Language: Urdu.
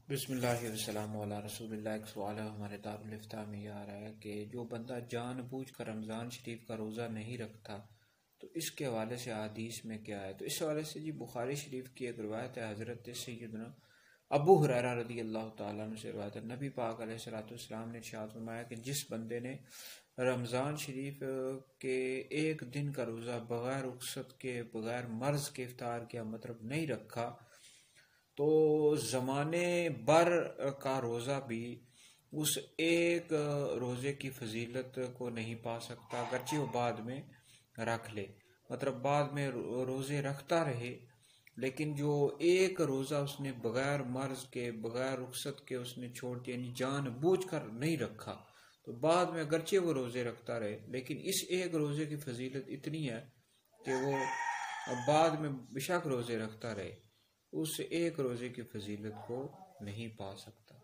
بسم اللہ والسلام علی رسول اللہ۔ ایک سوال ہے ہمارے دارالفتاء میں، یہ آ رہا ہے کہ جو بندہ جان بوجھ کر رمضان شریف کا روزہ نہیں رکھتا تو اس کے حوالے سے حدیث میں کیا ہے؟ تو اس حوالے سے بخاری شریف کی ایک روایت ہے، حضرت سیدنا ابو ہریرہ رضی اللہ تعالیٰ عنہ سے روایت ہے، نبی پاک علیہ الصلوۃ والسلام نے ارشاد فرمایا کہ جس بندے نے رمضان شریف کے ایک دن کا روزہ بغیر رخصت کے، بغیر مرض کے افطار کیا، مطلب نہیں رکھا، تو زمانے بھر کا روزہ بھی اس ایک روزے کی فضیلت کو نہیں پا سکتا، اگرچہ وہ بعد میں رکھ لے، مطلب بعد میں روزے رکھتا رہے، لیکن جو ایک روزہ اس نے بغیر مرض کے، بغیر رخصت کے اس نے چھوڑ دیا، یعنی جان بوجھ کر نہیں رکھا، تو بعد میں اگرچہ وہ روزے رکھتا رہے، لیکن اس ایک روزے کی فضیلت اتنی ہے کہ وہ بعد میں بے شک روزے رکھتا رہے، اس ایک روزے کی فضیلت کو نہیں پا سکتا۔